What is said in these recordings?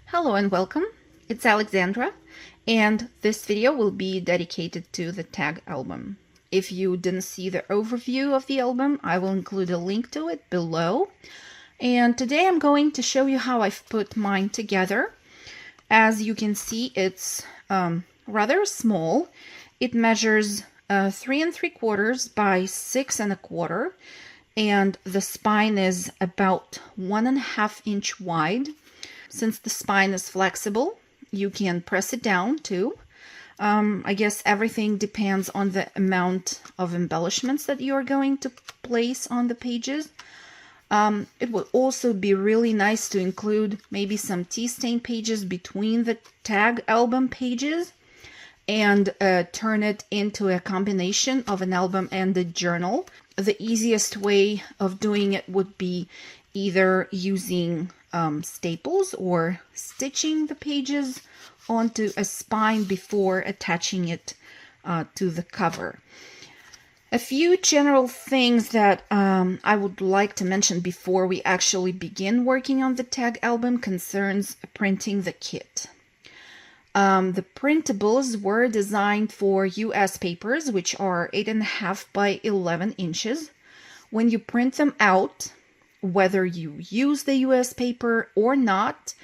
Hello and welcome. It's Alexandra, and this video will be dedicated to the tag album. If you didn't see the overview of the album, I will include a link to it below. And today I'm going to show you how I've put mine together. As you can see, it's rather small. It measures 3 3/4 by 6 1/4, and the spine is about 1.5 inch wide. Since the spine is flexible, you can press it down too. I guess everything depends on the amount of embellishments that you're going to place on the pages. It would also be really nice to include maybe some tea stain pages between the tag album pages and turn it into a combination of an album and a journal. The easiest way of doing it would be either using staples or stitching the pages onto a spine before attaching it to the cover. A few general things that I would like to mention before we actually begin working on the tag album concerns printing the kit. The printables were designed for US papers, which are 8.5 by 11 inches. When you print them out, whether you use the US paper or not,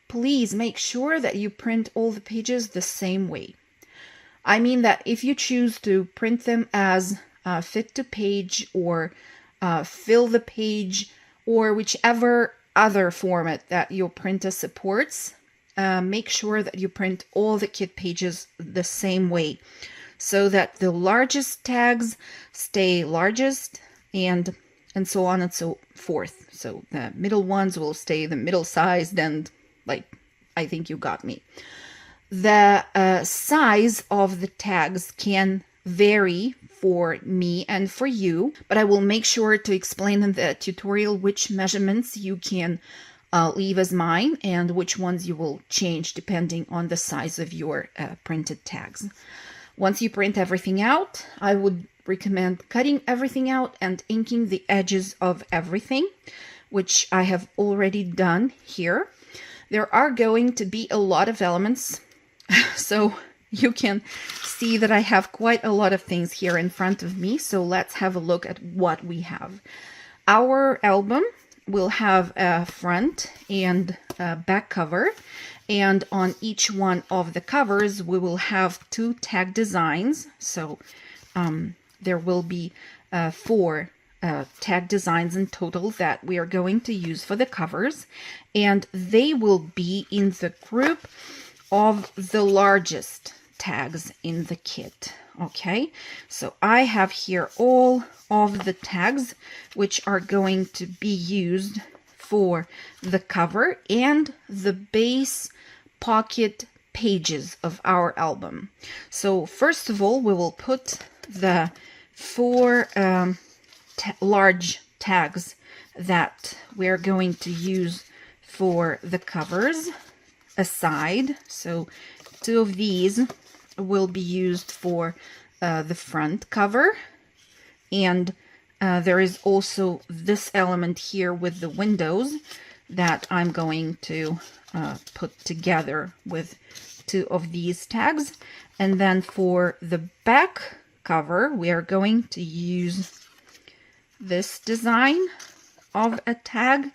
please make sure that you print all the pages the same way. I mean that if you choose to print them as fit to page or fill the page or whichever other format that your printer supports, make sure that you print all the kit pages the same way so that the largest tags stay largest and so on and so forth. So the middle ones will stay the middle sized, and I think you got me. The size of the tags can vary for me and for you, but I will make sure to explain in the tutorial which measurements you can leave as mine and which ones you will change depending on the size of your printed tags. Once you print everything out, I would recommend cutting everything out and inking the edges of everything, which I have already done here. There are going to be a lot of elements, so you can see that I have quite a lot of things here in front of me. So let's have a look at what we have. Our album will have a front and a back cover, and on each one of the covers we will have 2 tag designs. So there will be 4 tag designs in total that we are going to use for the covers, and they will be in the group of the largest tags in the kit. Okay, so I have here all of the tags which are going to be used for the cover and the base pocket pages of our album. So first of all, we will put the 4 large tags that we're going to use for the covers aside. So 2 of these will be used for the front cover, and there is also this element here with the windows that I'm going to put together with 2 of these tags. And then for the back cover, we are going to use this design of a tag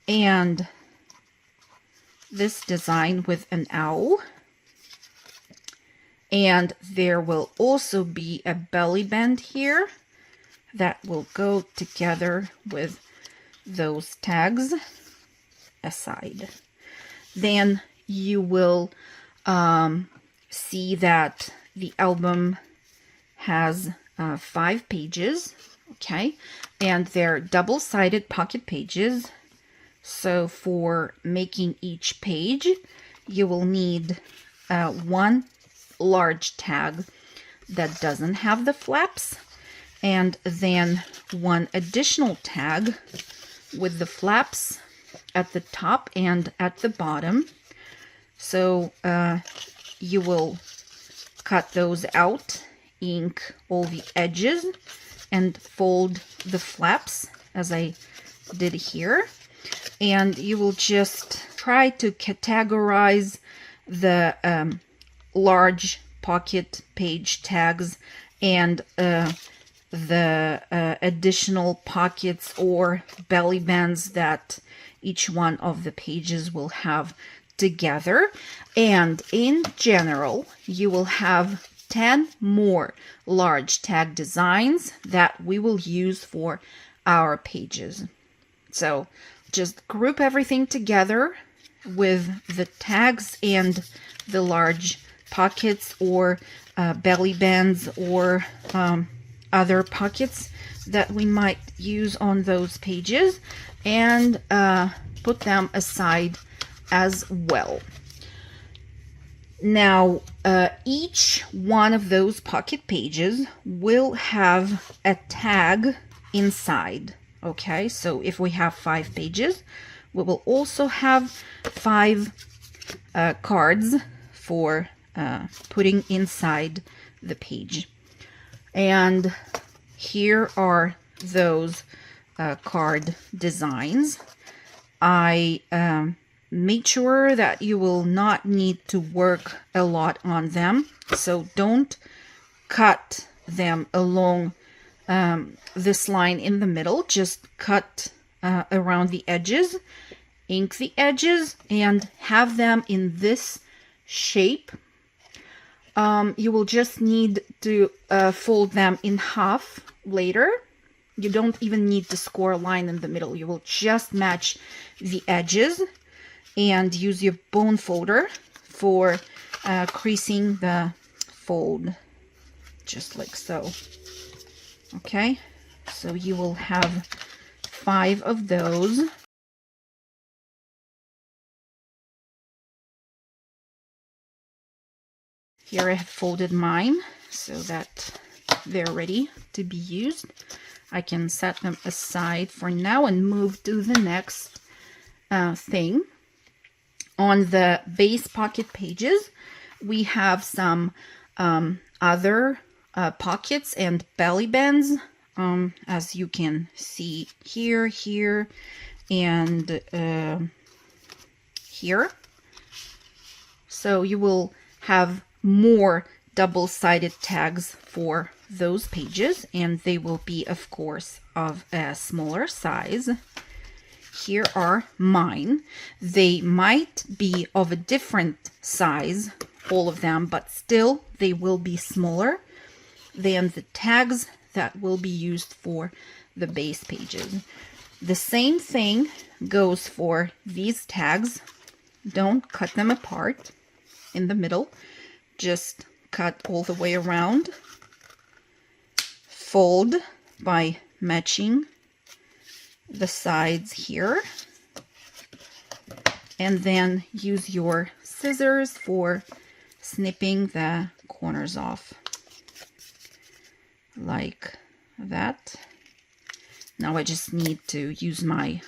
and this design with an owl. And there will also be a belly band here that will go together with those tags aside. Then you will see that the album has 5 pages, okay, and they're double-sided pocket pages. So for making each page, you will need 1 large tag that doesn't have the flaps, and then 1 additional tag with the flaps at the top and at the bottom. So you will cut those out, ink all the edges, and fold the flaps as I did here. And you will just try to categorize the large pocket page tags and the additional pockets or belly bands that each one of the pages will have together. And in general, you will have 10 more large tag designs that we will use for our pages. So just group everything together with the tags and the large pockets or belly bands or other pockets that we might use on those pages, and put them aside as well. Now, each one of those pocket pages will have a tag inside. Okay, so if we have 5 pages, we will also have 5 cards for putting inside the page. And here are those card designs. I made sure that you will not need to work a lot on them, so don't cut them along this line in the middle. Just cut around the edges, ink the edges, and have them in this shape. You will just need to fold them in half later. You don't even need to score a line in the middle. You will just match the edges and use your bone folder for creasing the fold, just like so. Okay, so you will have 5 of those. Here I have folded mine so that they're ready to be used. I can set them aside for now and move to the next thing. On the base pocket pages, we have some other pockets and belly bands, as you can see here, here, and here. So you will have more double-sided tags for those pages, and they will be, of course, of a smaller size. Here are mine. They might be of a different size, all of them, but still they will be smaller than the tags that will be used for the base pages. The same thing goes for these tags. Don't cut them apart in the middle. Just cut all the way around. Fold by matching the sides here, and then use your scissors for snipping the corners off like that. Now I just need to use my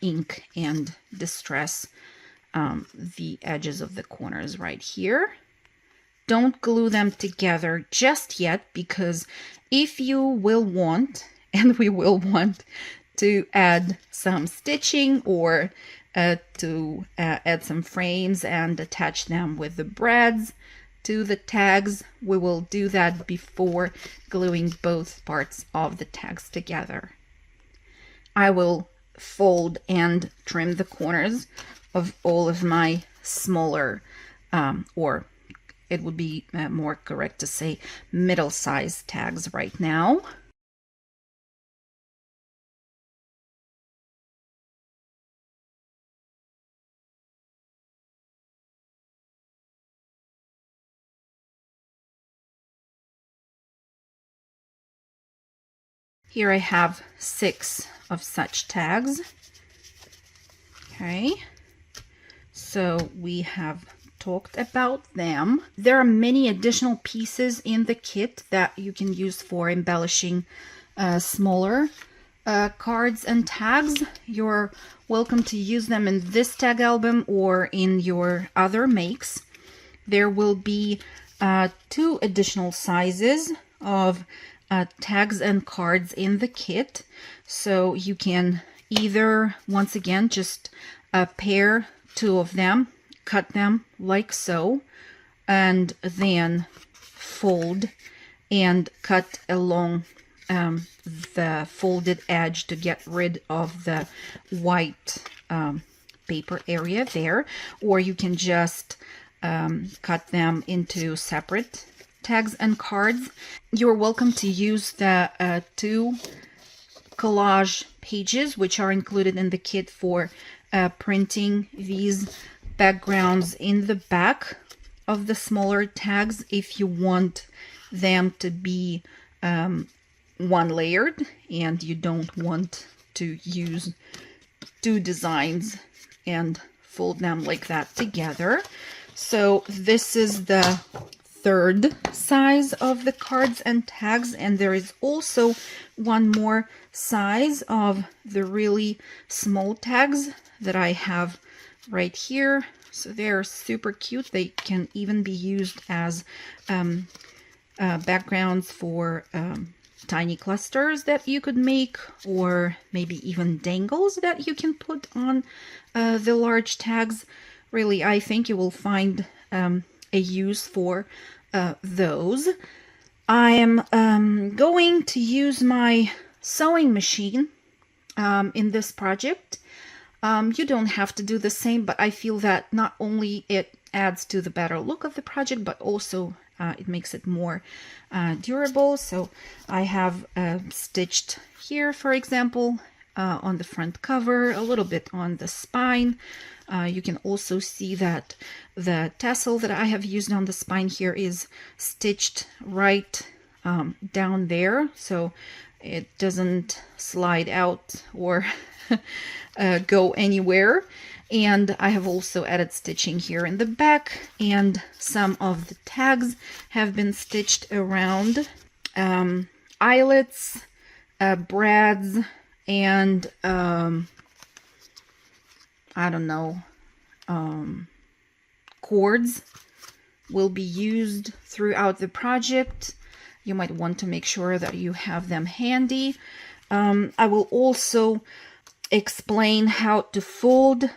ink and distress the edges of the corners right here. Don't glue them together just yet, because if you will want, and we will want, to add some stitching or to add some frames and attach them with the brads to the tags, we will do that before gluing both parts of the tags together. I will fold and trim the corners of all of my smaller, or it would be more correct to say middle-sized tags right now. Here I have 6 of such tags. Okay, so we have talked about them. There are many additional pieces in the kit that you can use for embellishing smaller cards and tags. You're welcome to use them in this tag album or in your other makes. There will be 2 additional sizes of tags and cards in the kit, so you can either, once again, just pair two of them, cut them like so, and then fold and cut along the folded edge to get rid of the white paper area there. Or you can just cut them into separate tags and cards. You're welcome to use the two collage pages which are included in the kit for printing these backgrounds in the back of the smaller tags if you want them to be one layered and you don't want to use two designs and fold them like that together. So this is the third size of the cards and tags, and there is also one more size of the really small tags that I have right here. So they're super cute. They can even be used as backgrounds for tiny clusters that you could make, or maybe even dangles that you can put on the large tags. Really, I think you will find a use for those. I am going to use my sewing machine in this project. You don't have to do the same, but I feel that not only it adds to the better look of the project, but also it makes it more durable. So I have stitched here, for example, on the front cover, a little bit on the spine. You can also see that the tassel that I have used on the spine here is stitched right down there, so it doesn't slide out or go anywhere. And I have also added stitching here in the back, and some of the tags have been stitched around eyelets, brads, and I don't know, cords will be used throughout the project. You might want to make sure that you have them handy. I will also explain how to fold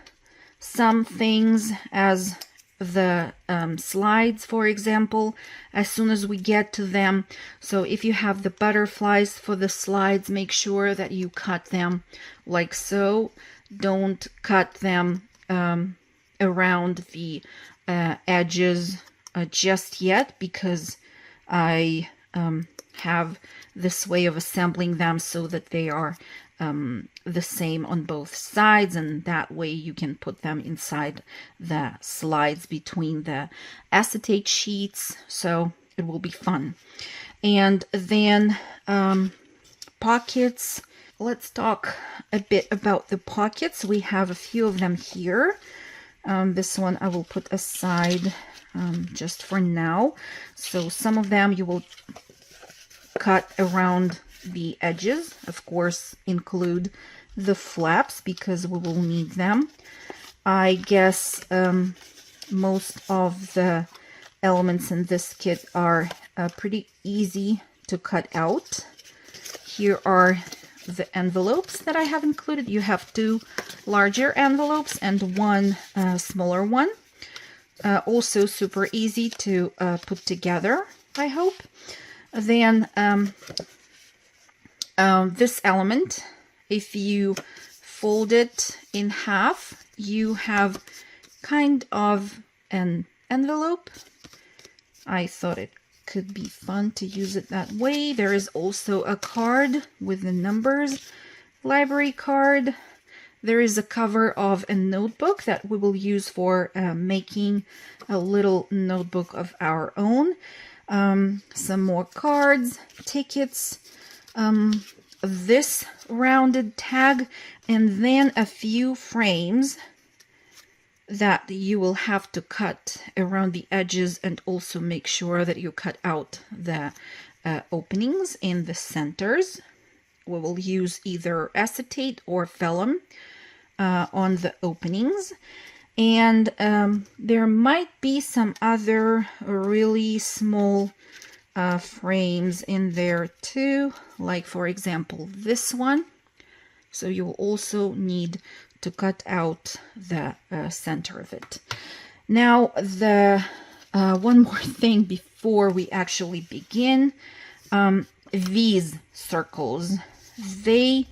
some things, as the slides, for example, as soon as we get to them. So if you have the butterflies for the slides, make sure that you cut them like so. Don't cut them around the edges just yet, because I have this way of assembling them so that they are the same on both sides, and that way you can put them inside the slides between the acetate sheets, so it will be fun. And then pockets. Let's talk a bit about the pockets. We have a few of them here. This one I will put aside just for now. So some of them you will cut around the edges, of course include the flaps because we will need them. I guess most of the elements in this kit are pretty easy to cut out. Here are the envelopes that I have included. You have two larger envelopes and one smaller one. Also super easy to put together, I hope. Then this element, if you fold it in half, you have kind of an envelope. I thought it could be fun to use it that way. There is also a card with the numbers, library card. There is a cover of a notebook that we will use for making a little notebook of our own. Some more cards, tickets, this rounded tag, and then a few frames that you will have to cut around the edges, and also make sure that you cut out the openings in the centers. We will use either acetate or vellum on the openings. And there might be some other really small frames in there too, like for example this one. So you will also need to cut out the center of it. Now, the one more thing before we actually begin. These circles, they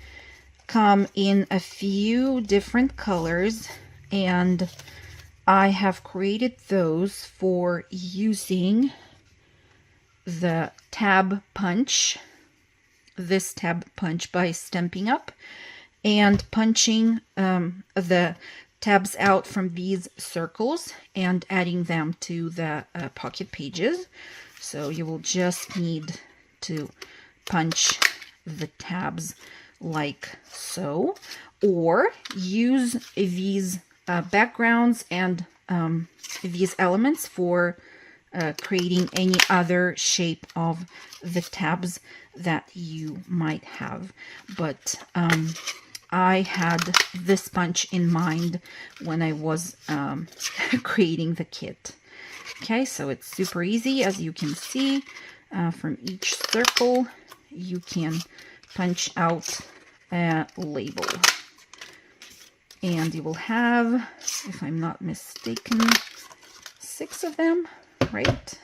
come in a few different colors, and I have created those for using the tab punch, this tab punch, by Stampin' Up, and punching the tabs out from these circles and adding them to the pocket pages. So you will just need to punch the tabs like so, or use these backgrounds and these elements for creating any other shape of the tabs that you might have. But I had this punch in mind when I was creating the kit. Okay, so it's super easy. As you can see, from each circle, you can punch out a label. And you will have, if I'm not mistaken, 6 of them, right?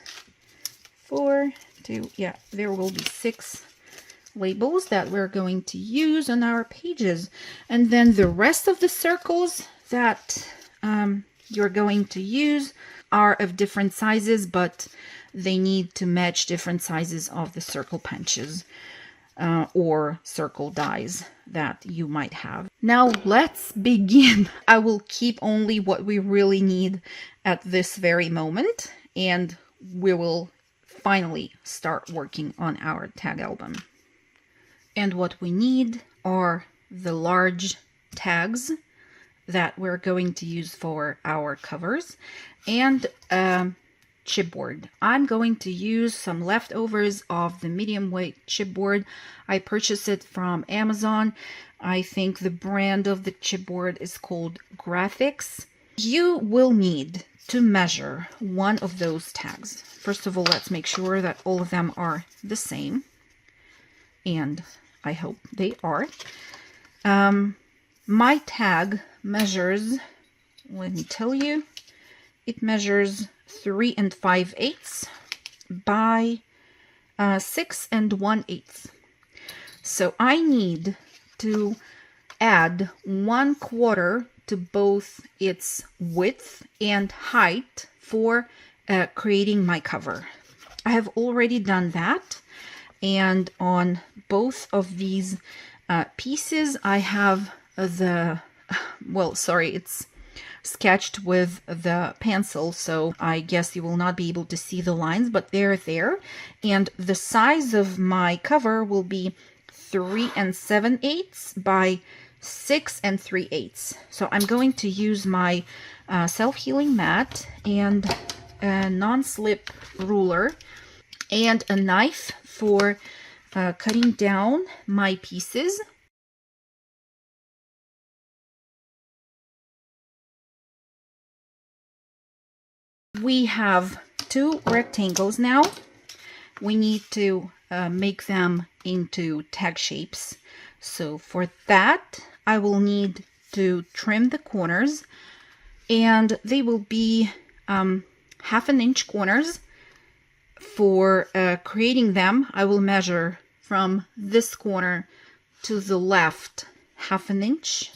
4, 2, yeah, there will be 6 labels that we're going to use on our pages. And then the rest of the circles that you're going to use are of different sizes, but they need to match different sizes of the circle punches or circle dies that you might have. Now let's begin. I will keep only what we really need at this very moment, and we will finally start working on our tag album. And what we need are the large tags that we're going to use for our covers, and chipboard. I'm going to use some leftovers of the medium weight chipboard. I purchased it from Amazon. I think the brand of the chipboard is called Graphics. You will need to measure one of those tags. First of all, let's make sure that all of them are the same, and I hope they are. My tag measures, let me tell you, it measures 3 5/8 by 6 1/8. So I need to add 1/4 to both its width and height for creating my cover. I have already done that, and on both of these pieces I have the, well, sorry, it's sketched with the pencil, so I guess you will not be able to see the lines, but they're there. And the size of my cover will be 3 7/8 by 6 3/8. So I'm going to use my self-healing mat and a non-slip ruler and a knife for cutting down my pieces. We have 2 rectangles now. We need to make them into tag shapes. So for that, I will need to trim the corners, and they will be 1/2 inch corners. For creating them, I will measure from this corner to the left 1/2 inch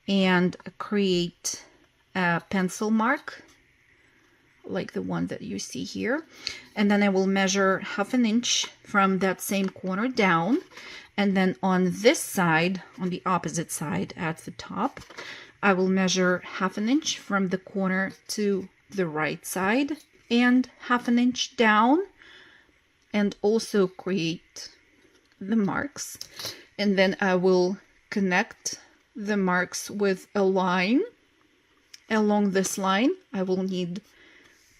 and create a pencil mark like the one that you see here. And then I will measure 1/2 inch from that same corner down. And then on this side, on the opposite side at the top, I will measure 1/2 inch from the corner to the right side and 1/2 inch down, and also create the marks. And then I will connect the marks with a line. Along this line, I will need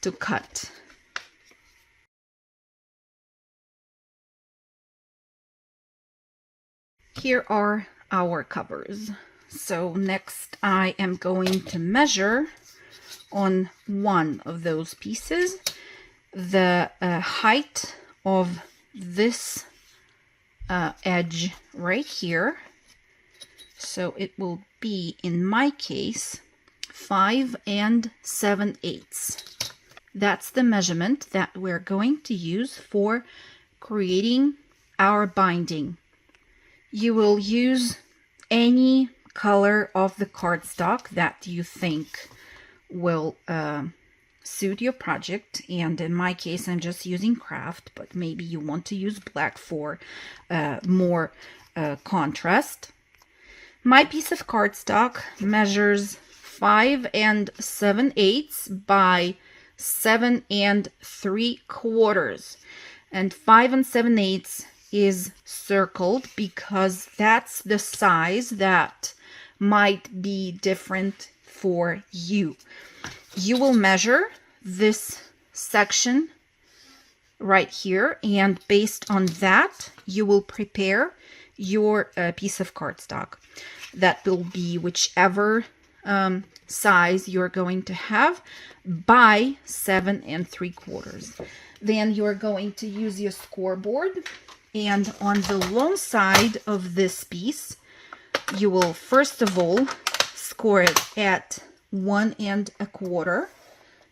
to cut. Here are our covers. So next I am going to measure on one of those pieces the height of this edge right here. So it will be, in my case, 5 7/8. That's the measurement that we're going to use for creating our binding. You will use any color of the cardstock that you think will suit your project, and in my case I'm just using craft, but maybe you want to use black for more contrast. My piece of cardstock measures 5 7/8 by 7 3/4, and 5 7/8 is circled because that's the size that might be different for you. You will measure this section right here, and based on that you will prepare your piece of cardstock. That will be whichever size you're going to have by 7 3/4. Then you're going to use your scoreboard, and on the long side of this piece you will first of all score it at 1 1/4.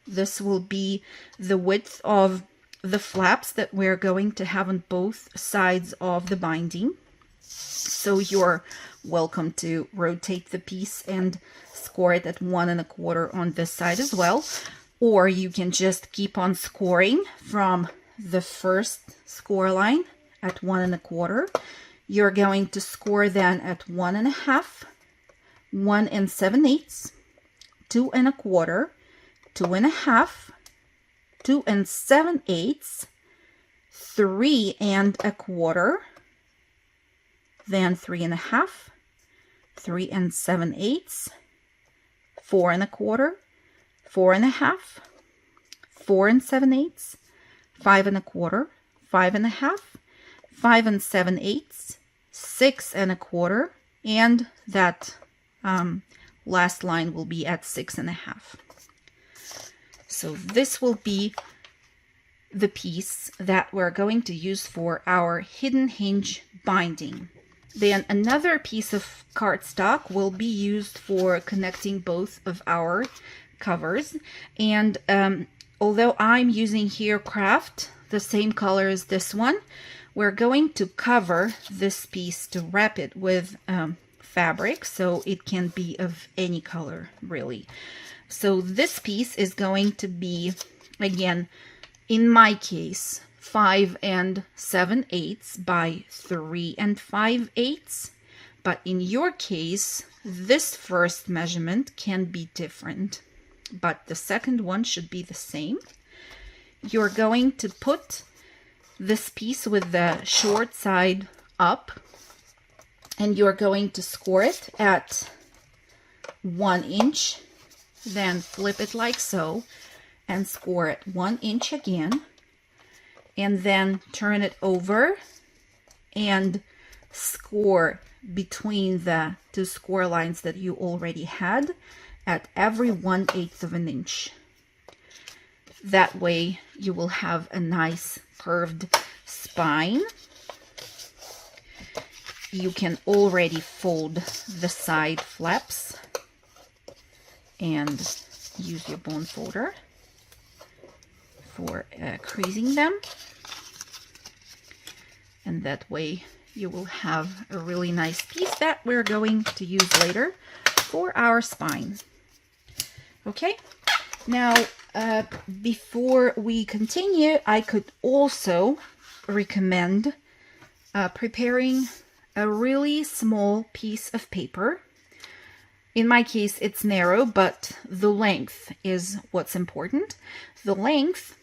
This will be the width of the flaps that we're going to have on both sides of the binding. So you're welcome to rotate the piece and score it at 1 1/4 on this side as well, or you can just keep on scoring from the first score line at 1 1/4. You're going to score then at 1 1/2, 1 7/8, 2 1/4, 2 1/2, 2 7/8, 3 1/4, then 3 1/2, 3 7/8, 4 1/4, 4 1/2, 4 7/8, 5 1/4, 5 1/2, 5 7/8, 6 1/4, and that last line will be at 6 1/2. So this will be the piece that we're going to use for our hidden hinge binding. Then another piece of cardstock will be used for connecting both of our covers, and although I'm using here craft, the same color as this one, we're going to cover this piece to wrap it with fabric, so it can be of any color really. So this piece is going to be, again, in my case, 5 7/8 by 3 5/8, but in your case this first measurement can be different, but the second one should be the same. You're going to put this piece with the short side up, and you're going to score it at 1 inch, then flip it like so and score it 1 inch again, and then turn it over and score between the two score lines that you already had at every 1/8 of an inch. That way you will have a nice curved spine. You can already fold the side flaps and use your bone folder for creasing them, and that way you will have a really nice piece that we're going to use later for our spine. Okay, now before we continue, I could also recommend preparing a really small piece of paper. In my case it's narrow, but the length is what's important. The length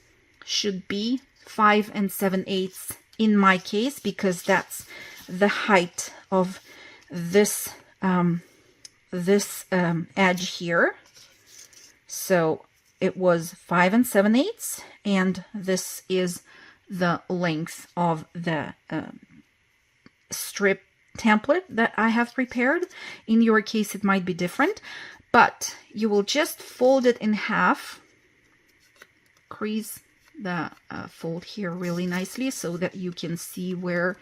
should be 5 7/8 in my case, because that's the height of this edge here. So it was 5 7/8, and this is the length of the strip template that I have prepared. In your case it might be different, but you will just fold it in half, crease the fold here really nicely so that you can see where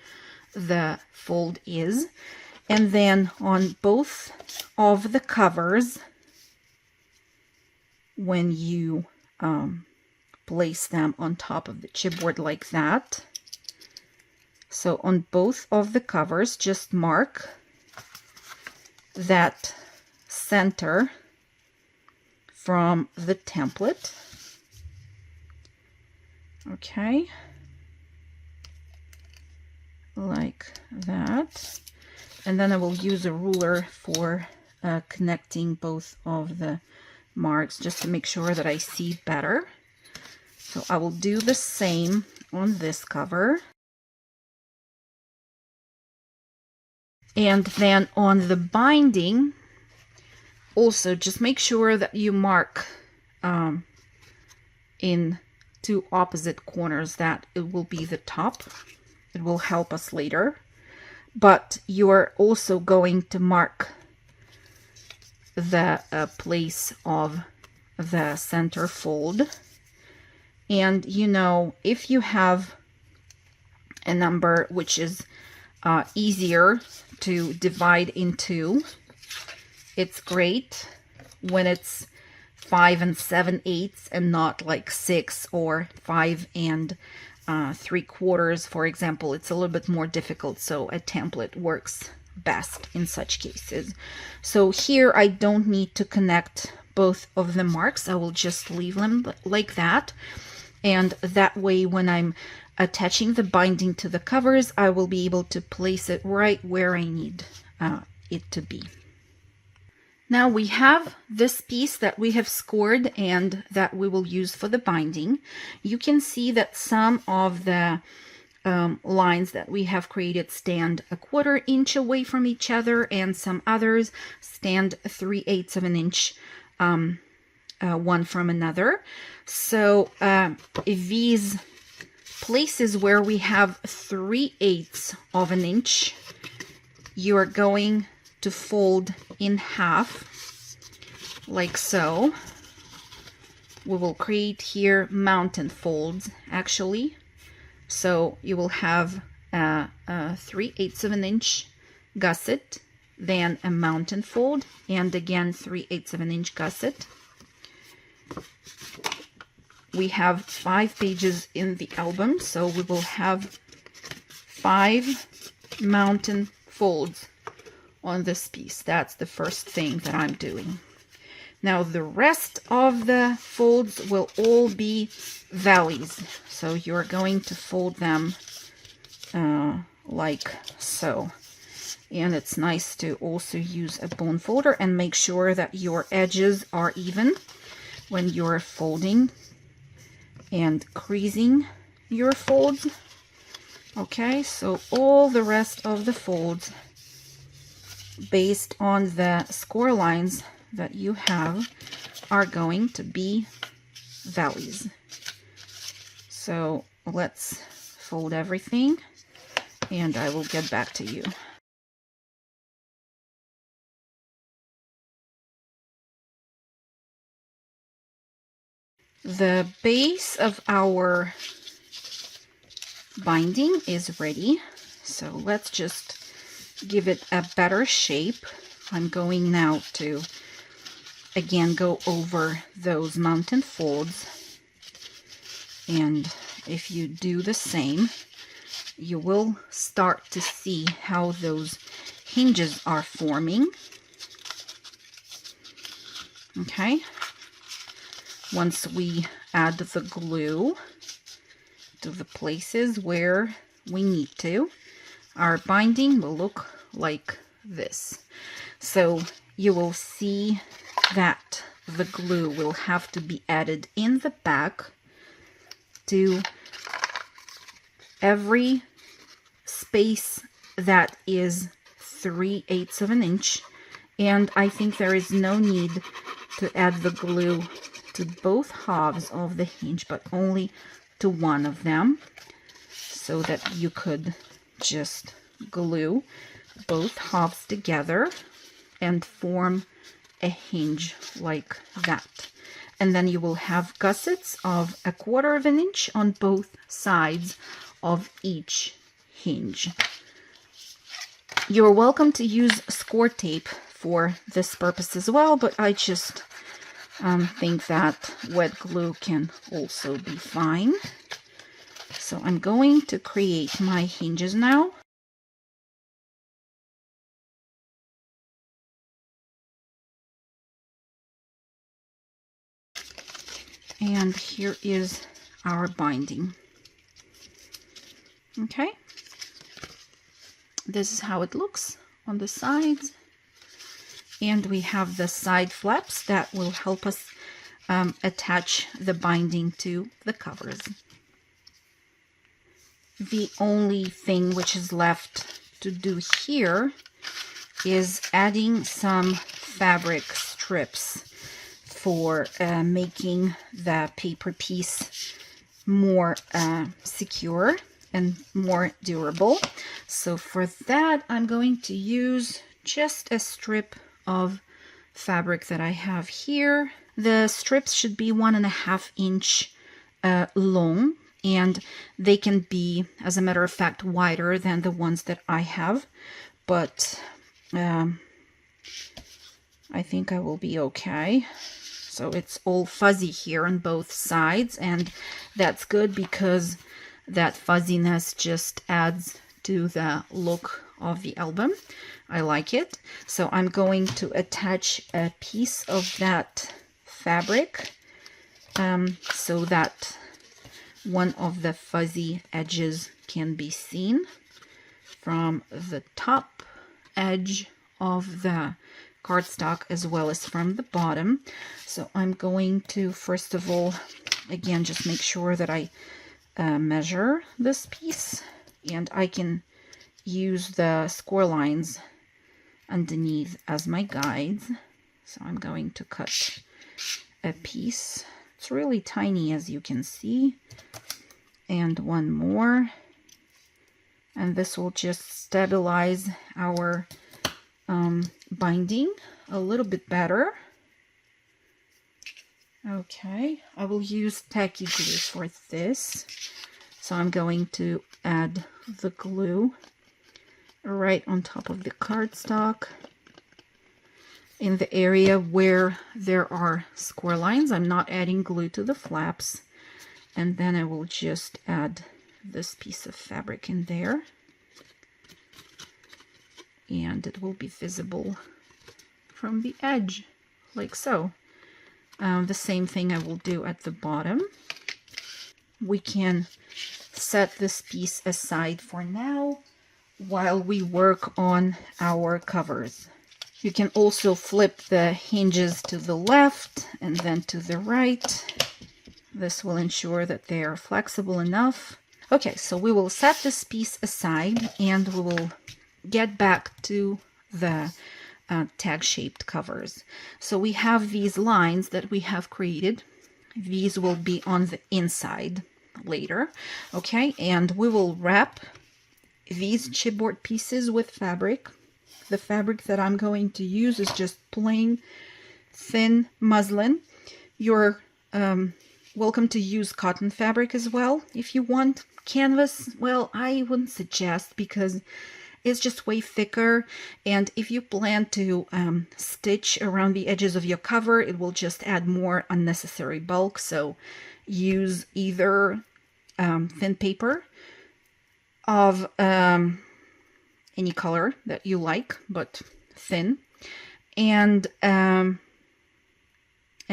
the fold is, And then on both of the covers, when you place them on top of the chipboard like that, so on both of the covers, just mark that center from the template. Okay, like that. And then I will use a ruler for connecting both of the marks just to make sure that I see better. So I will do the same on this cover. And then on the binding, also just make sure that you mark in two opposite corners that it will be the top. It will help us later. But you're also going to mark the place of the center fold. And you know, if you have a number which is easier to divide into, it's great when it's 5 7/8 and not like 6 or 5 3/4, for example. It's a little bit more difficult, so a template works best in such cases. So here I don't need to connect both of the marks. I will just leave them like that, and that way when I'm attaching the binding to the covers, I will be able to place it right where I need it to be. Now we have this piece that we have scored and that we will use for the binding. You can see that some of the lines that we have created stand 1/4 inch away from each other, and some others stand 3/8 of an inch one from another. So these places where we have 3/8 of an inch, you are going to fold in half like so. We will create here mountain folds actually. So you will have a 3/8 of an inch gusset, then a mountain fold, and again 3/8 of an inch gusset. We have 5 pages in the album, so we will have 5 mountain folds on this piece. That's the first thing that I'm doing. Now the rest of the folds will all be valleys. So you're going to fold them like so. And it's nice to also use a bone folder and make sure that your edges are even when you're folding and creasing your folds. Okay, so all the rest of the folds, based on the score lines that you have, are going to be valleys. So let's fold everything and I will get back to you. The base of our binding is ready, so let's just give it a better shape. I'm going now to again go over those mountain folds, and if you do the same, you will start to see how those hinges are forming. Okay, once we add the glue to the places where we need to, our binding will look like this. So you will see that the glue will have to be added in the back to every space that is 3/8 of an inch, and I think there is no need to add the glue to both halves of the hinge, but only to one of them, so that you could just glue both halves together and form a hinge like that. And then you will have gussets of 1/4 of an inch on both sides of each hinge. You're welcome to use score tape for this purpose as well, but I just think that wet glue can also be fine. So I'm going to create my hinges now. And here is our binding. Okay. This is how it looks on the sides. And we have the side flaps that will help us attach the binding to the covers. The only thing which is left to do here is adding some fabric strips for making the paper piece more secure and more durable. So for that, I'm going to use just a strip of fabric that I have here. The strips should be 1.5 inch long, and they can be, as a matter of fact, wider than the ones that I have, but I think I will be okay. So it's all fuzzy here on both sides, and that's good because that fuzziness just adds to the look of the album. I like it. So I'm going to attach a piece of that fabric so that one of the fuzzy edges can be seen from the top edge of the cardstock as well as from the bottom. So I'm going to, first of all, again, just make sure that I measure this piece, and I can use the score lines underneath as my guides. So I'm going to cut a piece. It's really tiny, as you can see, and one more, and this will just stabilize our binding a little bit better. Okay, I will use tacky glue for this. So I'm going to add the glue right on top of the cardstock in the area where there are score lines. I'm not adding glue to the flaps. And then I will just add this piece of fabric in there. And it will be visible from the edge, like so. The same thing I will do at the bottom. We can set this piece aside for now while we work on our covers. You can also flip the hinges to the left and then to the right. This will ensure that they are flexible enough. Okay, so we will set this piece aside and we will get back to the tag-shaped covers. So we have these lines that we have created. These will be on the inside later, okay? And we will wrap these chipboard pieces with fabric. The fabric that I'm going to use is just plain thin muslin. You're welcome to use cotton fabric as well if you want. Canvas, well, I wouldn't suggest because it's just way thicker, and if you plan to stitch around the edges of your cover, it will just add more unnecessary bulk. So use either thin paper of any color that you like, but thin, and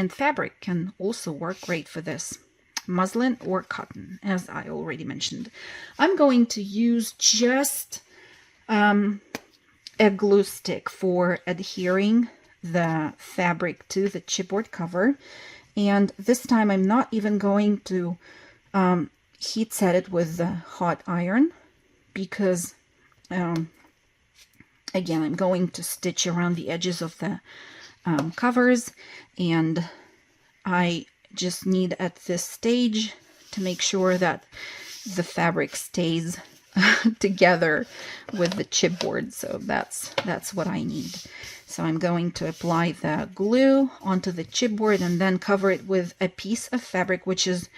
fabric can also work great for this. Muslin or cotton, as I already mentioned. I'm going to use just a glue stick for adhering the fabric to the chipboard cover, and this time I'm not even going to heat set it with the hot iron because again, I'm going to stitch around the edges of the covers, and I just need at this stage to make sure that the fabric stays together with the chipboard. So that's what I need. So I'm going to apply the glue onto the chipboard and then cover it with a piece of fabric which is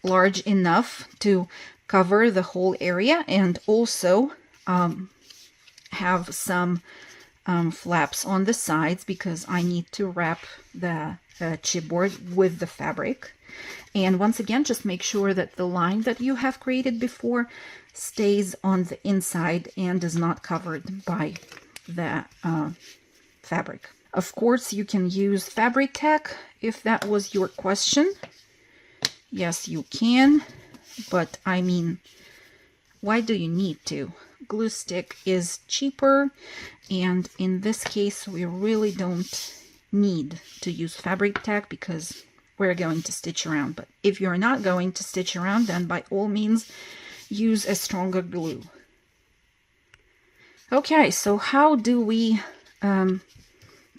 large enough to cover the whole area, and also have some flaps on the sides because I need to wrap the chipboard with the fabric. And once again, just make sure that the line that you have created before stays on the inside and is not covered by the fabric. Of course, you can use fabric tack if that was your question. Yes, you can, but I mean, why do you need to? Glue stick is cheaper, and in this case, we really don't need to use fabric tack because we're going to stitch around. But if you're not going to stitch around, then by all means, use a stronger glue. Okay, so how do we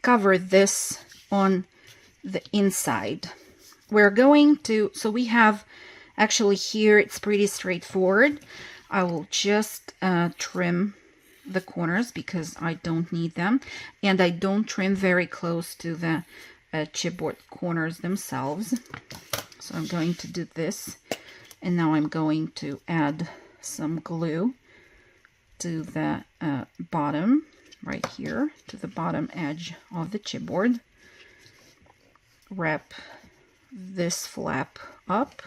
cover this on the inside? We're going to, so we have, actually here it's pretty straightforward. I will just trim the corners because I don't need them, and I don't trim very close to the chipboard corners themselves. So I'm going to do this, and now I'm going to add some glue to the bottom, right here, to the bottom edge of the chipboard. Wrap this flap up.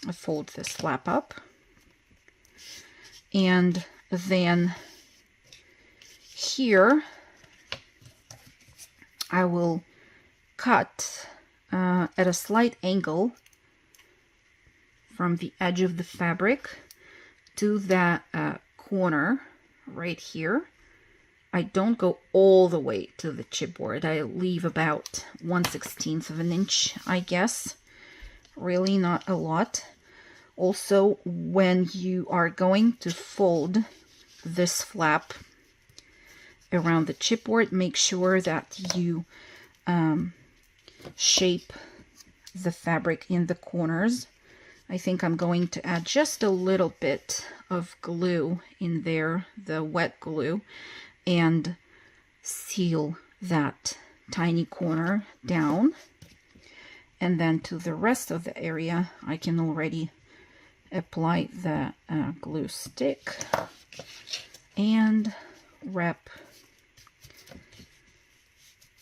I fold this flap up, and then here I will cut at a slight angle from the edge of the fabric to that corner right here. I don't go all the way to the chipboard. I leave about 1/16 of an inch, I guess. Really not a lot. Also, when you are going to fold this flap around the chipboard, make sure that you shape the fabric in the corners. I think I'm going to add just a little bit of glue in there, the wet glue, and seal that tiny corner down. And then to the rest of the area, I can already apply the glue stick and wrap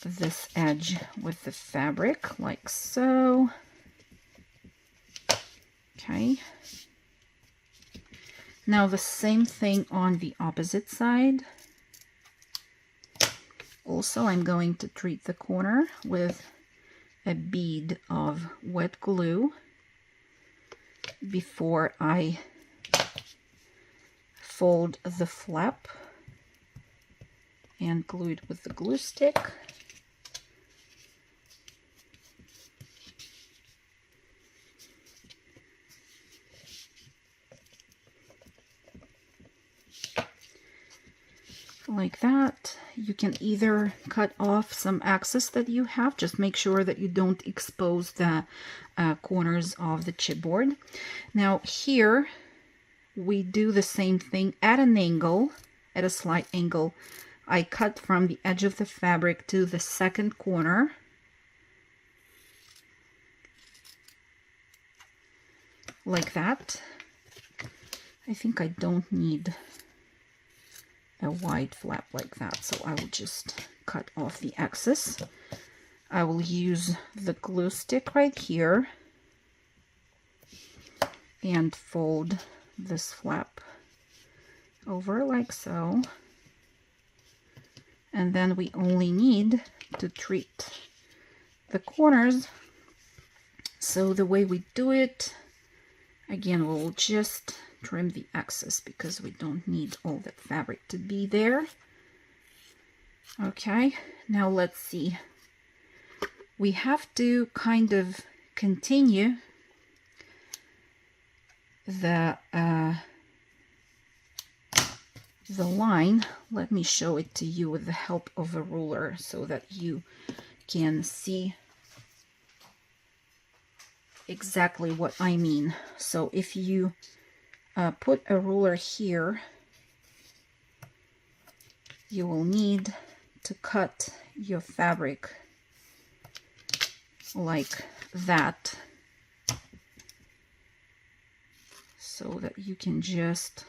this edge with the fabric like so. Okay. Now the same thing on the opposite side. Also, I'm going to treat the corner with a bead of wet glue before I fold the flap and glue it with the glue stick. Like that. You can either cut off some excess that you have, just make sure that you don't expose the corners of the chipboard. Now here we do the same thing at an angle, at a slight angle. I cut from the edge of the fabric to the second corner. Like that. I think I don't need a wide flap like that, so I will just cut off the excess. I will use the glue stick right here and fold this flap over like so, and then we only need to treat the corners. So the way we do it, again, we'll just trim the excess because we don't need all that fabric to be there. Okay, now let's see. We have to kind of continue the line. Let me show it to you with the help of a ruler so that you can see exactly what I mean. So if you put a ruler here, you will need to cut your fabric like that so that you can just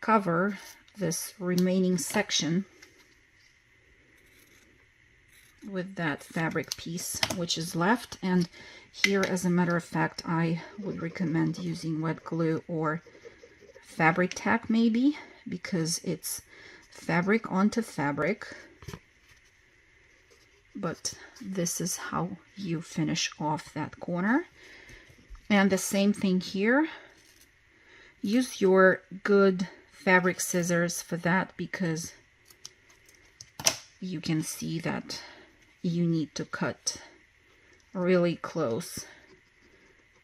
cover this remaining section with that fabric piece which is left. And here, as a matter of fact, I would recommend using wet glue or fabric tack maybe, because it's fabric onto fabric. But this is how you finish off that corner. And the same thing here. Use your good fabric scissors for that, because you can see that you need to cut really close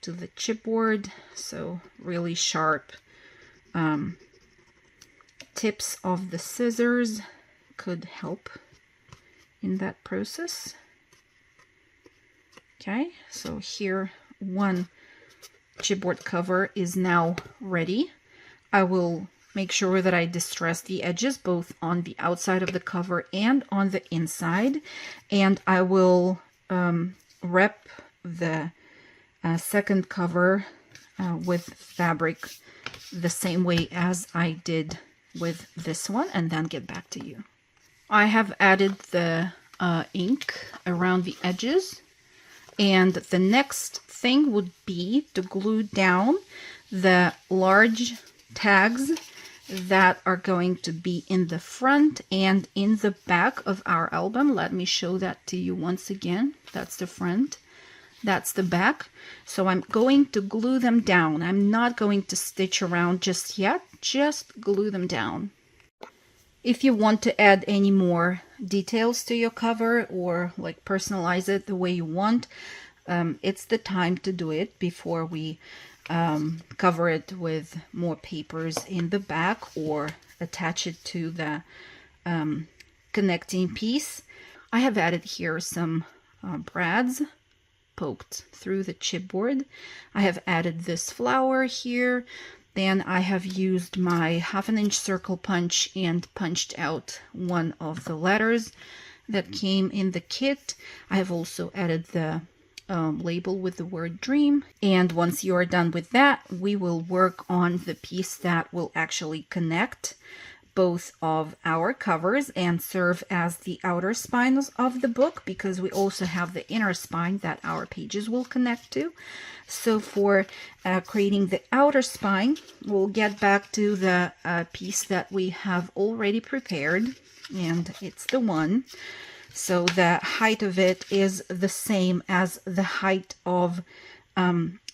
to the chipboard, so really sharp tips of the scissors could help in that process. Okay, so here one chipboard cover is now ready. I will make sure that I distress the edges both on the outside of the cover and on the inside, and I will wrap the second cover with fabric the same way as I did with this one, and then get back to you. I have added the ink around the edges, and the next thing would be to glue down the large tags that are going to be in the front and in the back of our album. Let me show that to you once again. That's the front, that's the back. So I'm going to glue them down. I'm not going to stitch around just yet, just glue them down. If you want to add any more details to your cover or like personalize it the way you want, it's the time to do it before we cover it with more papers in the back or attach it to the connecting piece. I have added here some brads poked through the chipboard. I have added this flower here. Then I have used my 1/2 inch circle punch and punched out one of the letters that came in the kit. I have also added the label with the word dream. And once you are done with that, we will work on the piece that will actually connect both of our covers and serve as the outer spines of the book, because we also have the inner spine that our pages will connect to. So for creating the outer spine, we'll get back to the piece that we have already prepared, and it's the one. So the height of it is the same as the height of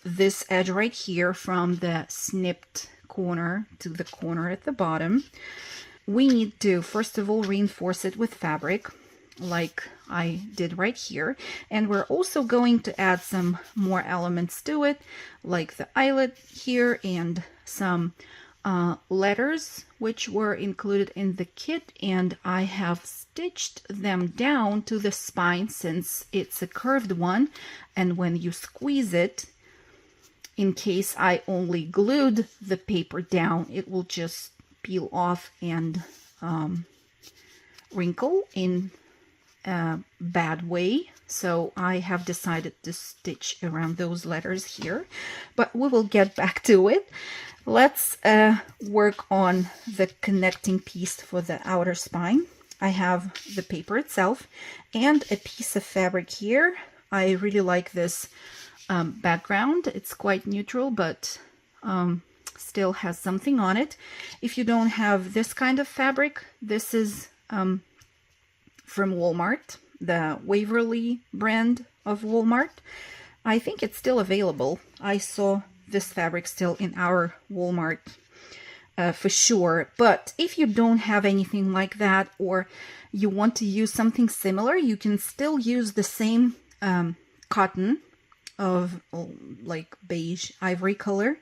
this edge right here, from the snipped corner to the corner at the bottom. We need to first of all reinforce it with fabric like I did right here, and we're also going to add some more elements to it, like the eyelet here and some letters which were included in the kit, and I have stitched them down to the spine since it's a curved one, and when you squeeze it, in case I only glued the paper down, it will just peel off and wrinkle in a bad way. So I have decided to stitch around those letters here, but we will get back to it. Let's work on the connecting piece for the outer spine. I have the paper itself and a piece of fabric here. I really like this background. It's quite neutral, but still has something on it. If you don't have this kind of fabric, this is from Walmart, the Waverly brand of Walmart. I think it's still available. I saw this fabric still in our Walmart for sure. But if you don't have anything like that, or you want to use something similar, you can still use the same cotton of like beige ivory color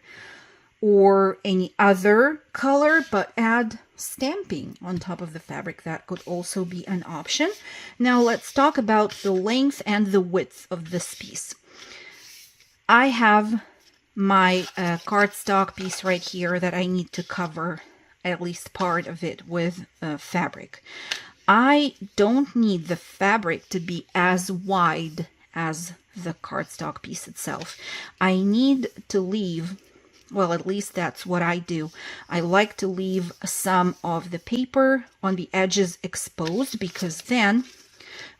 or any other color, but add stamping on top of the fabric. That could also be an option. Now let's talk about the length and the width of this piece. I have my cardstock piece right here that I need to cover at least part of it with fabric. I don't need the fabric to be as wide as the cardstock piece itself. I need to leave Well, at least that's what I do. I like to leave some of the paper on the edges exposed, because then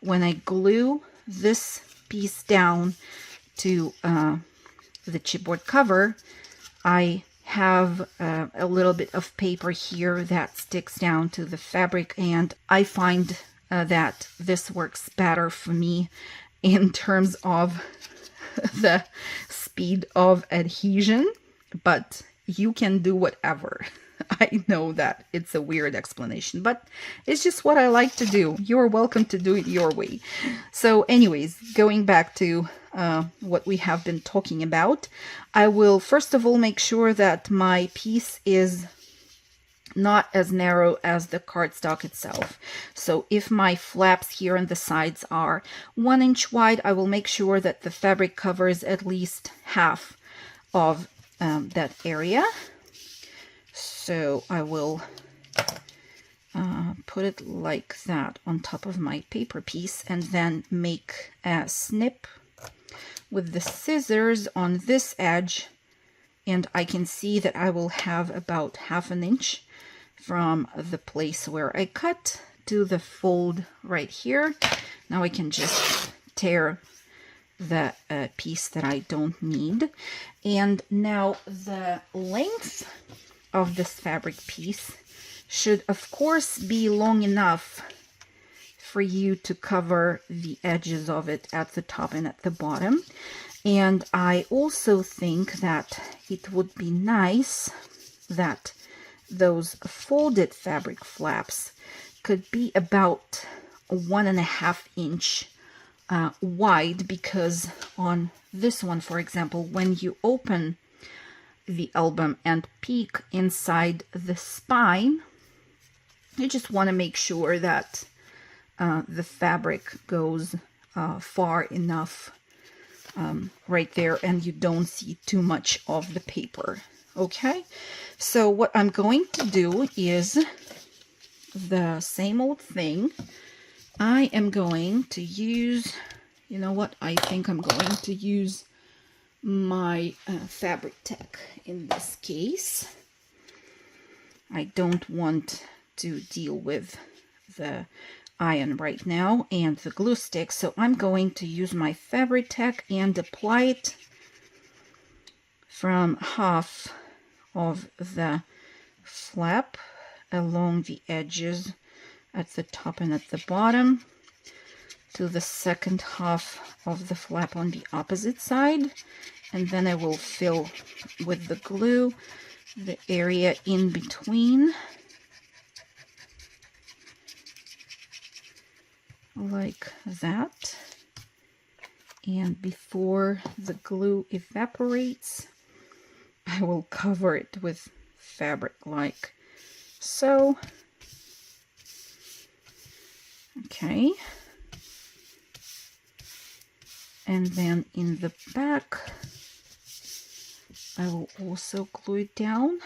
when I glue this piece down to the chipboard cover, I have a little bit of paper here that sticks down to the fabric, and I find that this works better for me in terms of the speed of adhesion, but you can do whatever. I know that it's a weird explanation, but it's just what I like to do. You're welcome to do it your way. So anyways, going back to what we have been talking about, I will first of all make sure that my piece is not as narrow as the cardstock itself. So if my flaps here on the sides are 1 inch wide, I will make sure that the fabric covers at least half of that area. So I will put it like that on top of my paper piece, and then make a snip with the scissors on this edge, and I can see that I will have about 1/2 inch from the place where I cut to the fold right here. Now I can just tear the piece that I don't need. And now the length of this fabric piece should of course be long enough for you to cover the edges of it at the top and at the bottom. And I also think that it would be nice that those folded fabric flaps could be about 1.5 inch wide, because on this one, for example, when you open the album and peek inside the spine, you just want to make sure that the fabric goes far enough right there, and you don't see too much of the paper. Okay, so what I'm going to do is the same old thing. I am going to use, you know what, I think I'm going to use my fabric tech in this case. I don't want to deal with the iron right now and the glue stick, so I'm going to use my fabric tech and apply it from half of the flap along the edges at the top and at the bottom to the second half of the flap on the opposite side, and then I will fill with the glue the area in between like that. And before the glue evaporates, I will cover it with fabric like so. Okay. And then in the back, I will also glue it down.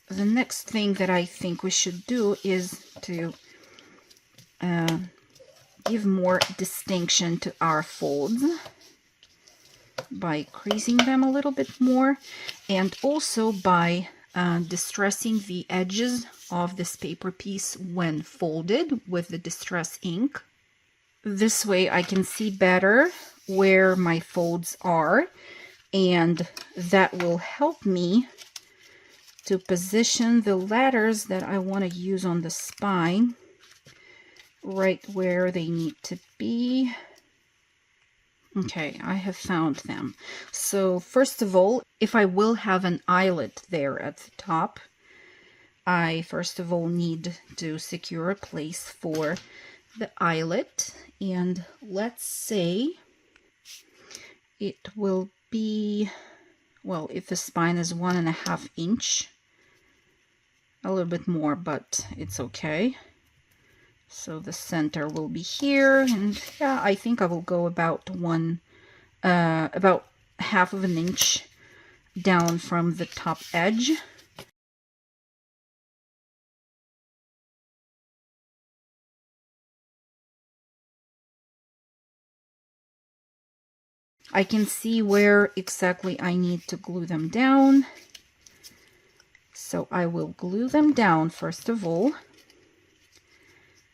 The next thing that I think we should do is to give more distinction to our folds by creasing them a little bit more, and also by distressing the edges of this paper piece when folded with the distress ink. This way I can see better where my folds are, and that will help me to position the letters that I want to use on the spine right where they need to be. Okay, I have found them. So first of all, if I will have an eyelet there at the top, I first of all need to secure a place for the eyelet. And let's say it will be, well, if the spine is 1.5 inch, a little bit more, but it's okay. So the center will be here, and yeah, I think I will go about about 1/2 inch down from the top edge. I can see where exactly I need to glue them down. So I will glue them down first of all,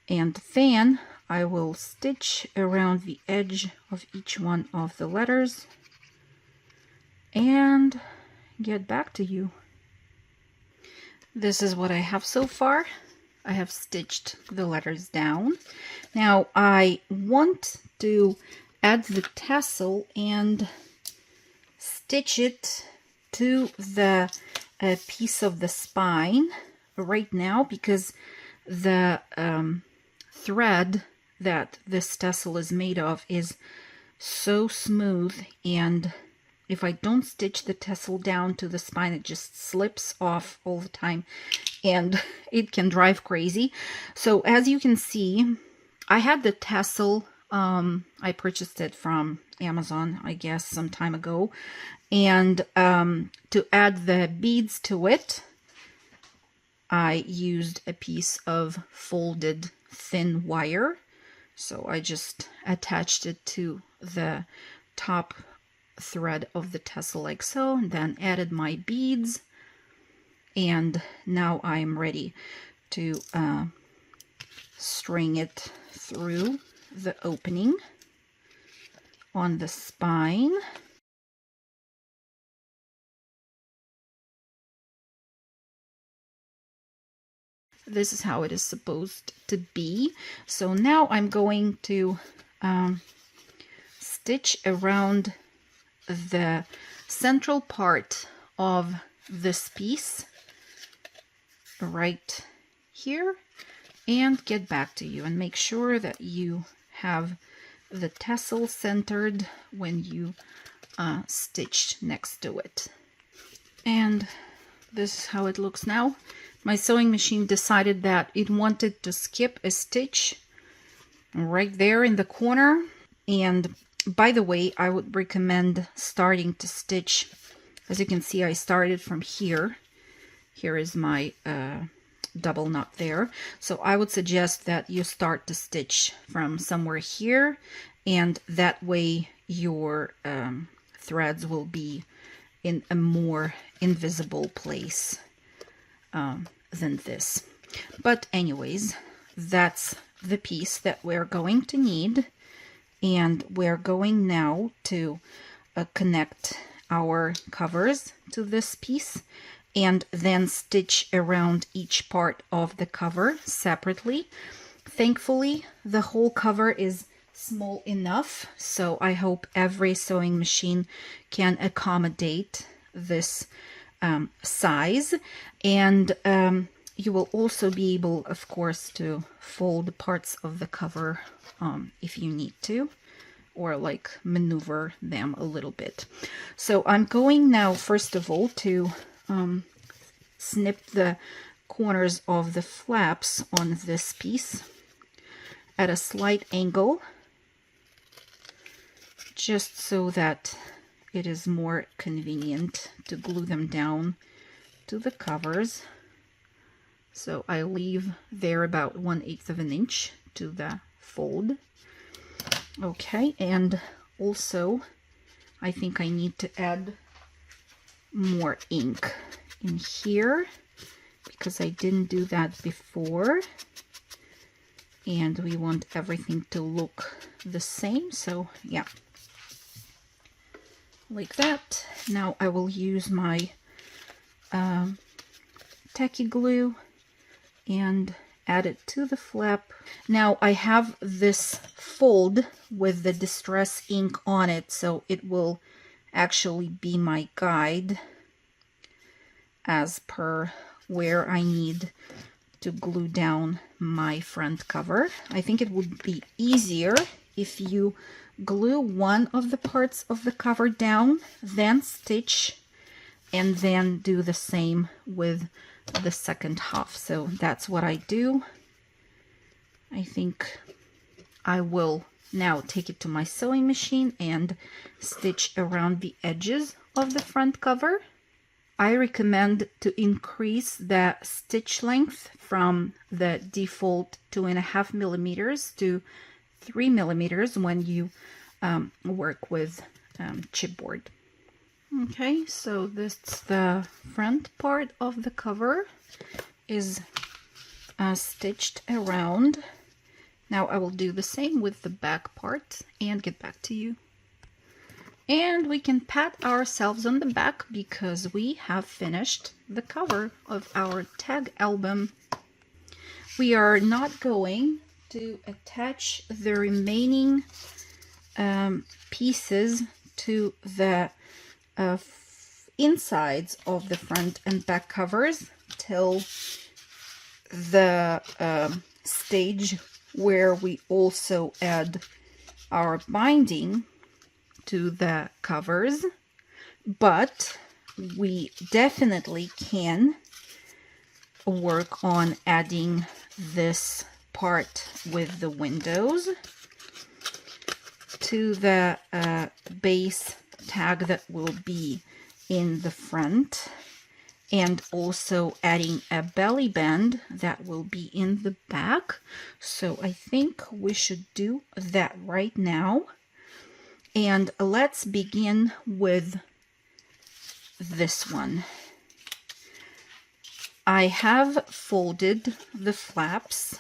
and then I will stitch around the edge of each one of the letters and get back to you. This is what I have so far. I have stitched the letters down. Now I want to add the tassel and stitch it to the piece of the spine right now, because the thread that this tassel is made of is so smooth, and if I don't stitch the tassel down to the spine, it just slips off all the time and it can drive crazy. So as you can see, I had the tassel, I purchased it from Amazon, I guess, some time ago. And to add the beads to it, I used a piece of folded thin wire. So I just attached it to the top thread of the tassel like so, and then added my beads, and now I'm ready to string it through the opening on the spine. This is how it is supposed to be. So now I'm going to stitch around the central part of this piece right here and get back to you, and make sure that you have the tassel centered when you stitched next to it. And this is how it looks now. My sewing machine decided that it wanted to skip a stitch right there in the corner. And by the way, I would recommend starting to stitch, as you can see, I started from here. Here is my double knot there. So I would suggest that you start to stitch from somewhere here, and that way your threads will be in a more invisible place than this. But anyways, that's the piece that we're going to need, and we're going now to connect our covers to this piece and then stitch around each part of the cover separately. Thankfully, the whole cover is small enough, so I hope every sewing machine can accommodate this size. And you will also be able, of course, to fold parts of the cover if you need to, or like maneuver them a little bit. So I'm going now, first of all, to snip the corners of the flaps on this piece at a slight angle, just so that it is more convenient to glue them down to the covers. So I leave there about 1/8 of an inch to the fold. Okay, and also I think I need to add more ink in here because I didn't do that before, and we want everything to look the same. So yeah, like that. Now I will use my tacky glue and add it to the flap. Now I have this fold with the distress ink on it, so it will actually be my guide as per where I need to glue down my front cover. I think it would be easier if you glue one of the parts of the cover down, then stitch, and then do the same with the second half. So that's what I do. I think I will now take it to my sewing machine and stitch around the edges of the front cover. I recommend to increase the stitch length from the default 2.5 millimeters to 3 millimeters when you work with chipboard. Okay, so this is the front part of the cover is stitched around. Now I will do the same with the back part and get back to you. And we can pat ourselves on the back because we have finished the cover of our tag album. We are not going to attach the remaining pieces to the insides of the front and back covers till the stage where we also add our binding to the covers, but we definitely can work on adding this part with the windows to the base tag that will be in the front, and also adding a belly band that will be in the back. So I think we should do that right now. And let's begin with this one. I have folded the flaps,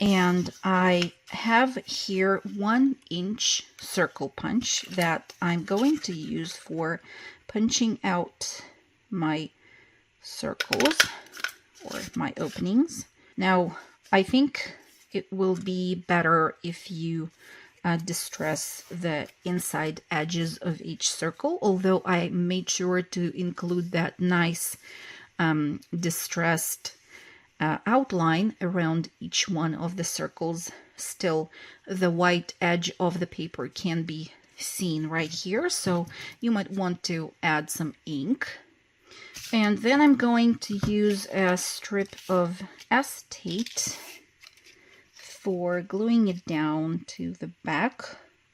and I have here 1 inch circle punch that I'm going to use for punching out my circles or my openings. Now, I think it will be better if you distress the inside edges of each circle, although I made sure to include that nice distressed outline around each one of the circles. Still, the white edge of the paper can be seen right here, so you might want to add some ink. And then I'm going to use a strip of acetate for gluing it down to the back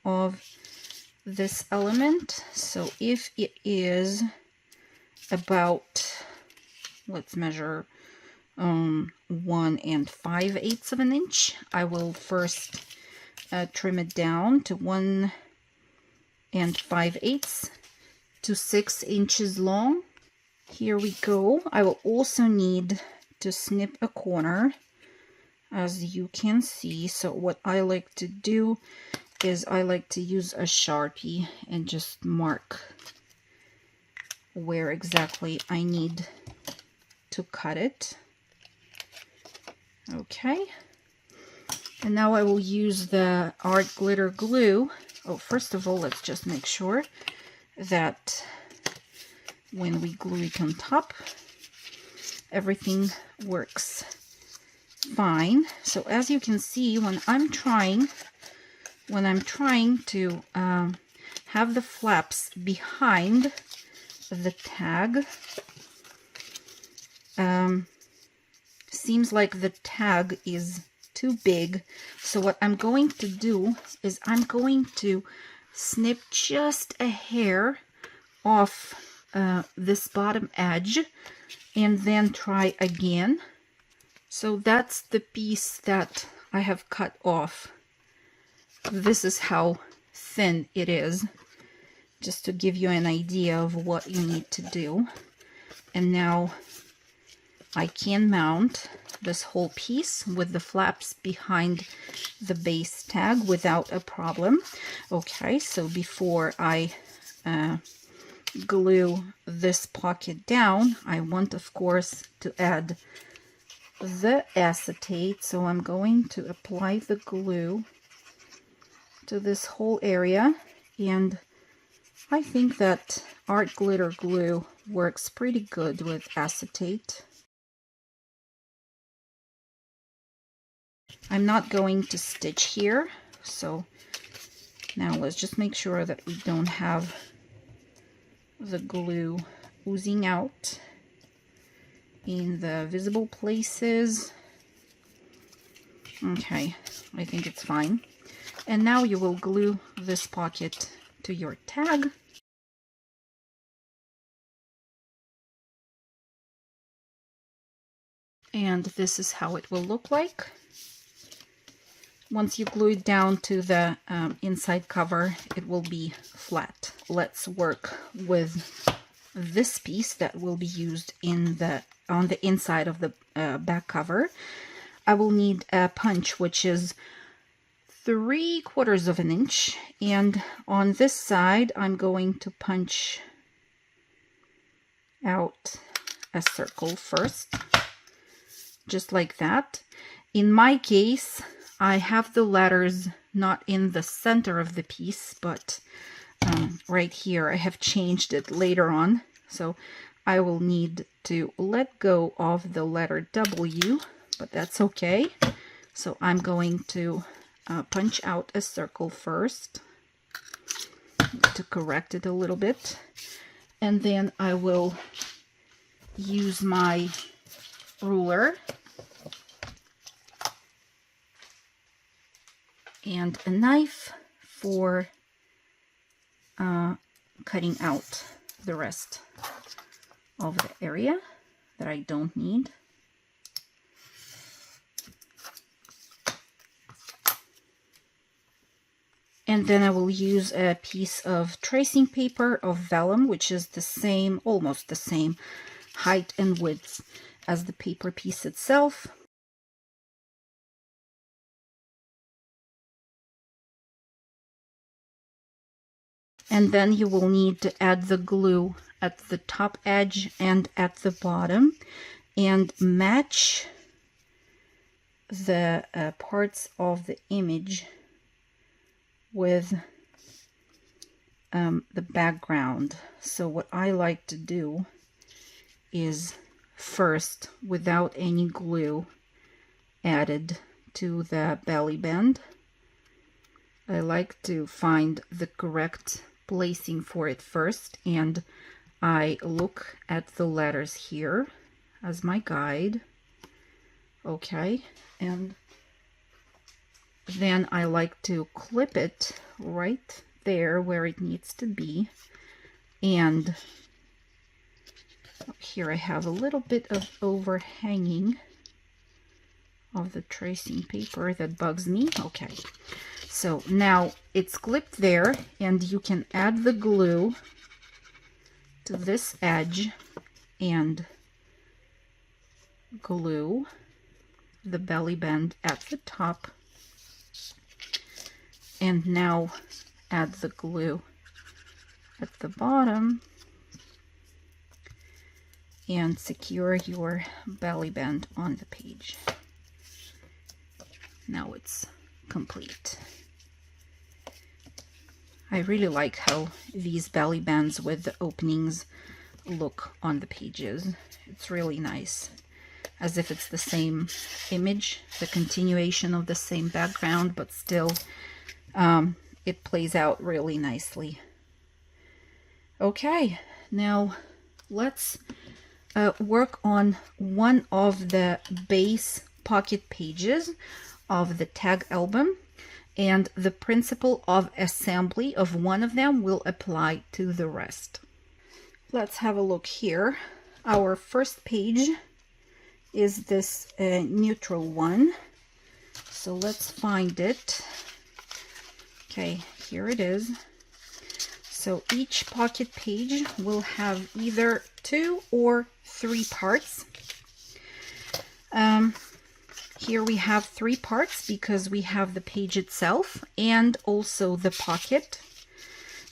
of this element. So if it is about, let's measure 1 5/8 of an inch, I will first trim it down to 1 5/8 to 6 inches long. Here we go. I will also need to snip a corner, as you can see. So what I like to do is I like to use a Sharpie and just mark where exactly I need to cut it. Okay. And now I will use the art glitter glue. Oh, first of all, let's just make sure that when we glue it on top, everything works fine. So as you can see, when I'm trying to have the flaps behind the tag, seems like the tag is too big. So what I'm going to do is I'm going to snip just a hair off this bottom edge and then try again. So that's the piece that I have cut off. This is how thin it is, just to give you an idea of what you need to do. And now I can mount this whole piece with the flaps behind the base tag without a problem. Okay, so before I glue this pocket down, I want, of course, to add the acetate. So I'm going to apply the glue to this whole area, and I think that art glitter glue works pretty good with acetate. I'm not going to stitch here, so now let's just make sure that we don't have the glue oozing out in the visible places. Okay, I think it's fine. And now you will glue this pocket to your tag. And this is how it will look like Once you glue it down to the inside cover, it will be flat. Let's work with this piece that will be used on the inside of the back cover. I will need a punch, which is 3/4 of an inch, and on this side I'm going to punch out a circle first, just like that. In my case, I have the letters not in the center of the piece, but right here. I have changed it later on, so I will need to let go of the letter W, but that's okay. So I'm going to punch out a circle first to correct it a little bit, and then I will use my ruler and a knife for cutting out the rest of the area that I don't need. And then I will use a piece of tracing paper of vellum, which is the same, almost the same height and width as the paper piece itself. And then you will need to add the glue at the top edge and at the bottom, and match the parts of the image with the background. So what I like to do is first, without any glue added to the belly band, I like to find the correct placing for it first, and I look at the letters here as my guide. Okay, and then I like to clip it right there where it needs to be, and here I have a little bit of overhanging of the tracing paper that bugs me. Okay, so now it's clipped there, and you can add the glue to this edge and glue the belly band at the top, and now add the glue at the bottom and secure your belly band on the page. Now it's complete. I really like how these belly bands with the openings look on the pages. It's really nice, as if it's the same image, the continuation of the same background, but still it plays out really nicely. Okay, now let's work on one of the base pocket pages of the tag album, and the principle of assembly of one of them will apply to the rest. Let's have a look here. Our first page is this neutral one, so let's find it. Okay, here it is. So each pocket page will have either 2 or 3 parts. Here we have 3 parts because we have the page itself and also the pocket.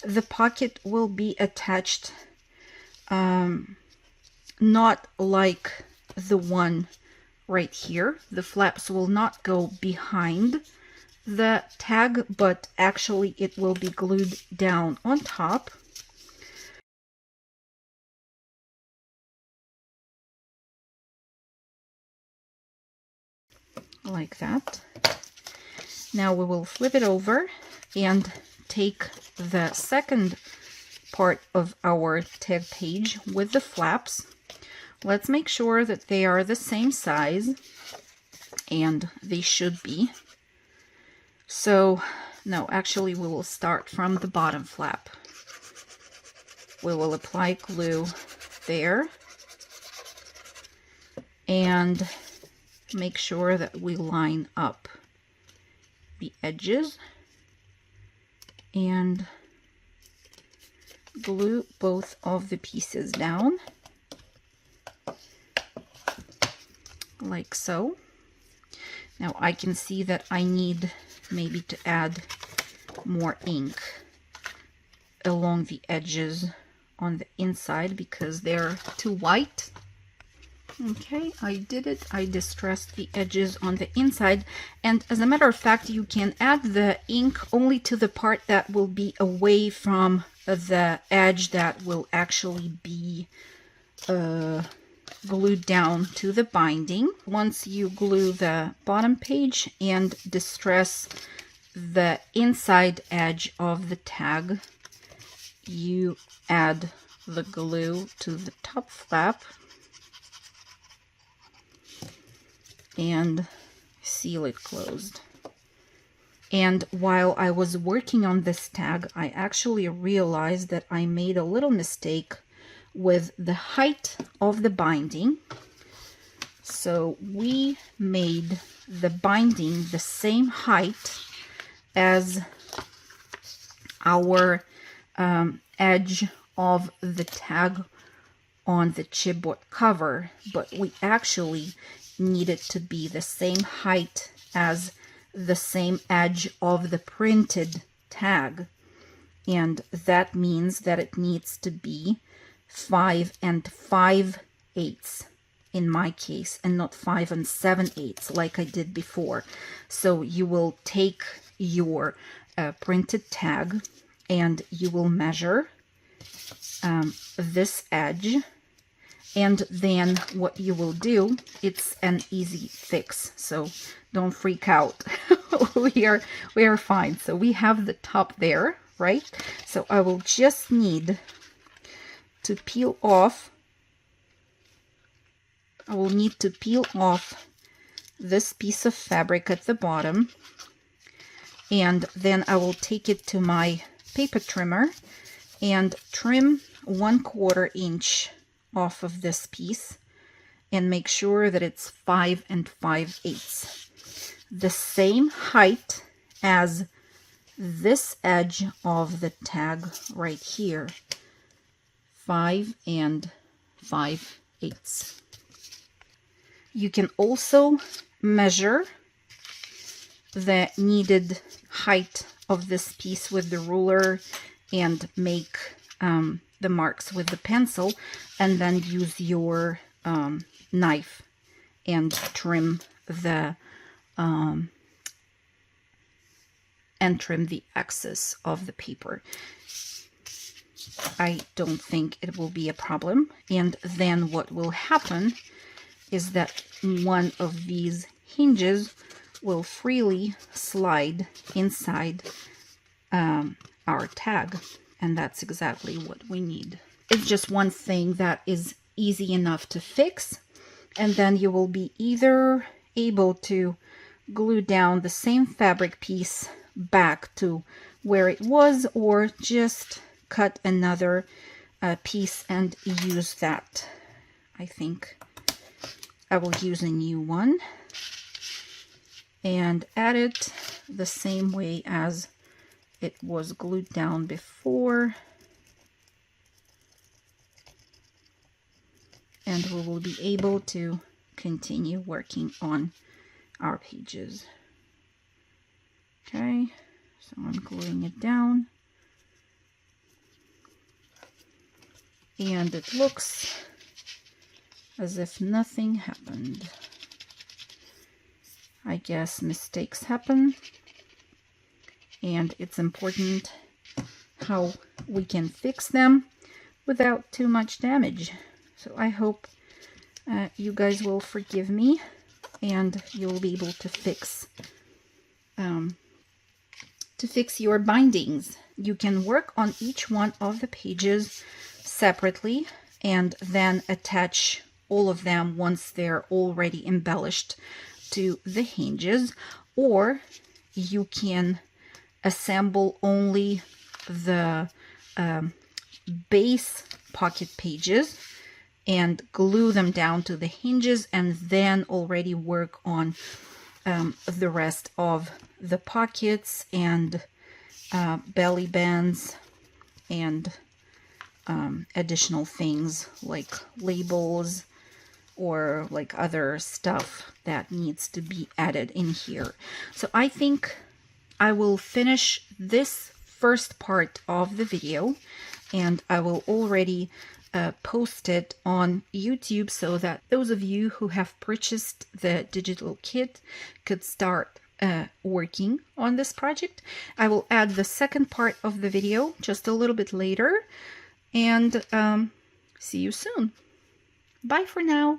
The pocket will be attached not like the one right here. The flaps will not go behind the tag, but actually it will be glued down on top. Like that. Now we will flip it over and take the second part of our tag page with the flaps. Let's make sure that they are the same size, and they should be. So, no, actually we will start from the bottom flap. We will apply glue there and make sure that we line up the edges and glue both of the pieces down like so. Now I can see that I need maybe to add more ink along the edges on the inside because they're too white. Okay, I did it. I distressed the edges on the inside, and as a matter of fact, you can add the ink only to the part that will be away from the edge that will actually be glued down to the binding. Once you glue the bottom page and distress the inside edge of the tag, you add the glue to the top flap and seal it closed. And while I was working on this tag, I actually realized that I made a little mistake with the height of the binding. So we made the binding the same height as our edge of the tag on the chipboard cover, but we actually need it to be the same height as the same edge of the printed tag, and that means that it needs to be 5 5/8 in my case, and not 5 7/8 like I did before. So you will take your printed tag and you will measure this edge, and then what you will do, it's an easy fix, so don't freak out. we are fine. So we have the top there, right? So I will just need to peel off. I will need to peel off this piece of fabric at the bottom, and then I will take it to my paper trimmer and trim 1/4 inch off of this piece and make sure that it's 5 5/8, the same height as this edge of the tag right here, 5 5/8. You can also measure the needed height of this piece with the ruler and make the marks with the pencil, and then use your knife and trim the excess of the paper. I don't think it will be a problem. And then what will happen is that one of these hinges will freely slide inside our tag, and that's exactly what we need. It's just one thing that is easy enough to fix, and then you will be either able to glue down the same fabric piece back to where it was, or just cut another piece and use that. I think I will use a new one and add it the same way as it was glued down before, and we will be able to continue working on our pages. Okay, so I'm gluing it down, and it looks as if nothing happened. I guess mistakes happen, and it's important how we can fix them without too much damage. So I hope you guys will forgive me, and you'll be able to fix your bindings. You can work on each one of the pages separately and then attach all of them once they're already embellished to the hinges, or you can assemble only the base pocket pages and glue them down to the hinges, and then already work on the rest of the pockets and belly bands and additional things like labels or like other stuff that needs to be added in here. So I think I will finish this first part of the video, and I will already post it on YouTube so that those of you who have purchased the digital kit could start working on this project. I will add the second part of the video just a little bit later, and see you soon. Bye for now.